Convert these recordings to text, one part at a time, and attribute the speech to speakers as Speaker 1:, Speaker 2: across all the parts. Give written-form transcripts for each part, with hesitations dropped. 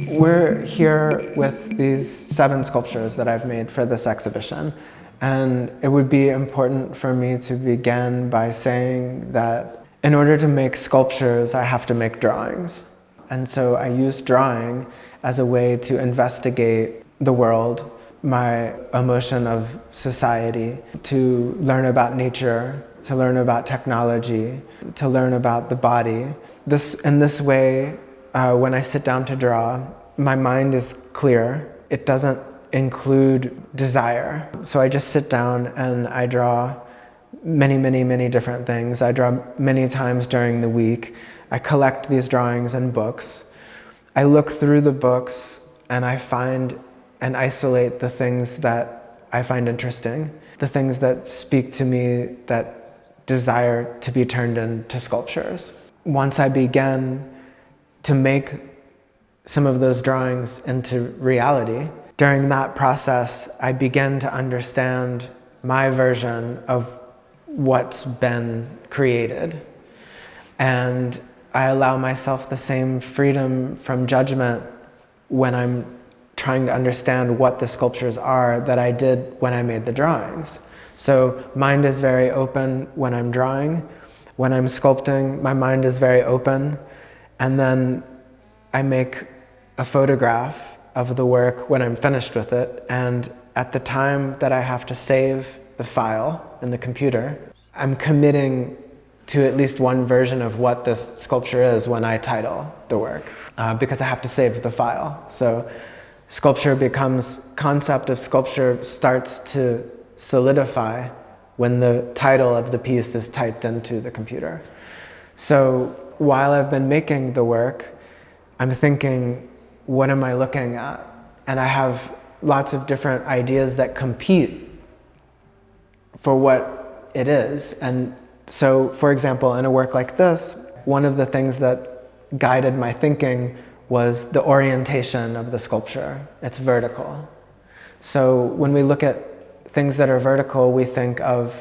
Speaker 1: We're here with these 7 sculptures that I've made for this exhibition, and it would be important for me to begin by saying that in order to make sculptures, I have to make drawings. And so I use drawing as a way to investigate the world, my emotion of society, to learn about nature, to learn about technology, to learn about the body. In this way, when I sit down to draw, my mind is clear. It doesn't include desire. So I just sit down and I draw many different things. I draw many times during the week. I collect these drawings in books. I look through the books and I find and isolate the things that I find interesting, the things that speak to me, that desire to be turned into sculptures. Once I begin to make some of those drawings into reality, during that process, I begin to understand my version of what's been created. And I allow myself the same freedom from judgment when I'm trying to understand what the sculptures are that I did when I made the drawings. So mind is very open when I'm drawing. When I'm sculpting, my mind is very open. And then I make a photograph of the work when I'm finished with it. And at the time that I have to save the file in the computer, I'm committing to at least one version of what this sculpture is when I title the work, because I have to save the file. So concept of sculpture starts to solidify when the title of the piece is typed into the computer. So while I've been making the work, I'm thinking, what am I looking at? And I have lots of different ideas that compete for what it is. And so, for example, in a work like this, one of the things that guided my thinking was the orientation of the sculpture. It's vertical. So when we look at things that are vertical, we think of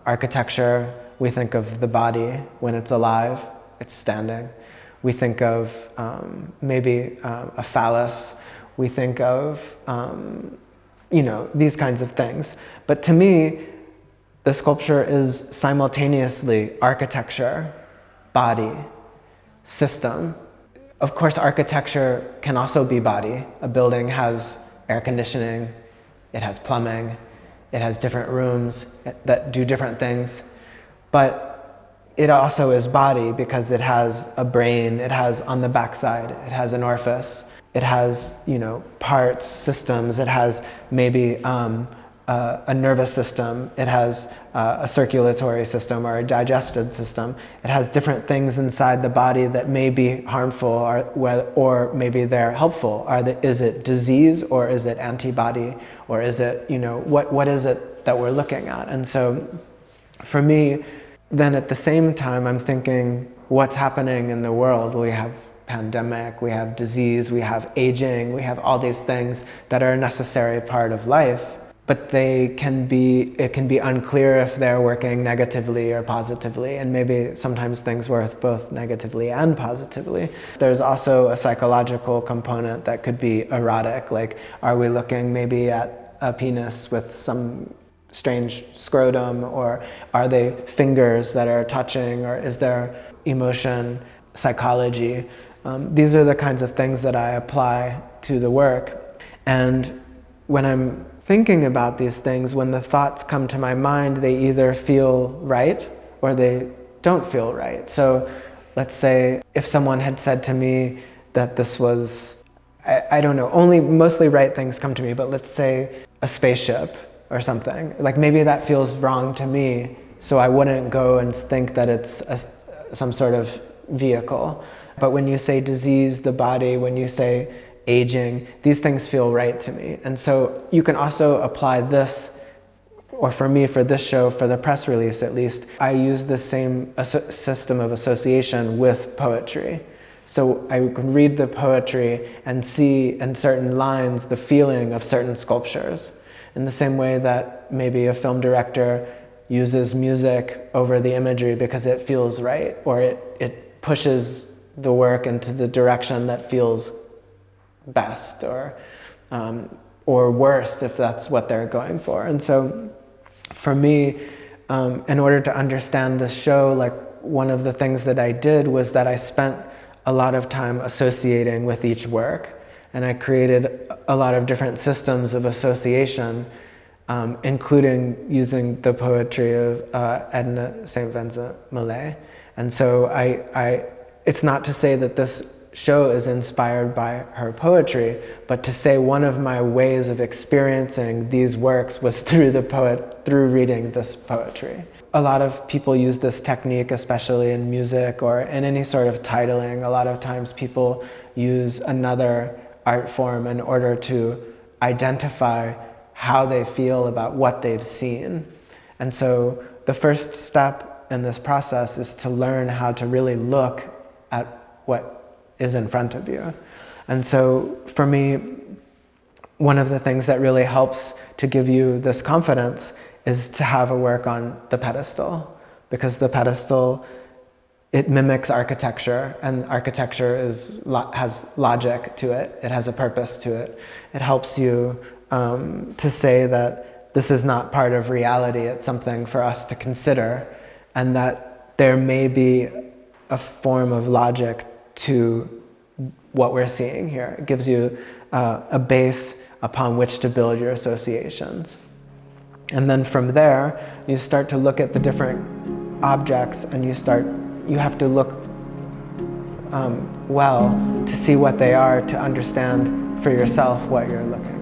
Speaker 1: architecture, we think of the body when it's alive, it's standing. We think of maybe a phallus. We think of, these kinds of things. But to me, the sculpture is simultaneously architecture, body, system. Of course, architecture can also be body. A building has air conditioning, it has plumbing, it has different rooms that do different things. But it also is body because it has a brain, it has on the backside, it has an orifice, it has, parts, systems, it has maybe a nervous system, it has a circulatory system or a digestive system. It has different things inside the body that may be harmful or maybe they're helpful. Is it disease or is it antibody or is it, what is it that we're looking at? And so for me, then at the same time, I'm thinking, what's happening in the world? We have pandemic, we have disease, we have aging, we have all these things that are a necessary part of life, but it can be unclear if they're working negatively or positively, and maybe sometimes things work both negatively and positively. There's also a psychological component that could be erotic, like are we looking maybe at a penis with some strange scrotum, or are they fingers that are touching, or is there emotion, psychology? These are the kinds of things that I apply to the work. And when I'm thinking about these things, when the thoughts come to my mind, they either feel right or they don't feel right. So let's say if someone had said to me that this was, I don't know, mostly right things come to me, but let's say a spaceship or something. Like maybe that feels wrong to me, so I wouldn't go and think that it's some sort of vehicle. But when you say disease, the body, when you say aging, these things feel right to me. And so you can also apply this, or for me, for this show, for the press release at least, I use the same system of association with poetry. So I can read the poetry and see in certain lines the feeling of certain sculptures. In the same way that maybe a film director uses music over the imagery because it feels right, or it pushes the work into the direction that feels best, or worst if that's what they're going for. And so for me, in order to understand this show, like one of the things that I did was that I spent a lot of time associating with each work, and I created a lot of different systems of association, including using the poetry of Edna St. Vincent Millay. And so it's not to say that this show is inspired by her poetry, but to say one of my ways of experiencing these works was through reading this poetry. A lot of people use this technique, especially in music or in any sort of titling. A lot of times people use another art form in order to identify how they feel about what they've seen. And so the first step in this process is to learn how to really look at what is in front of you. And so for me, one of the things that really helps to give you this confidence is to have a work on the pedestal, because the pedestal, it mimics architecture, and architecture has logic to it. It has a purpose to it. It helps you to say that this is not part of reality, it's something for us to consider, and that there may be a form of logic to what we're seeing here. It gives you a base upon which to build your associations. And then from there, you start to look at the different objects, and you have to look well to see what they are, to understand for yourself what you're looking at.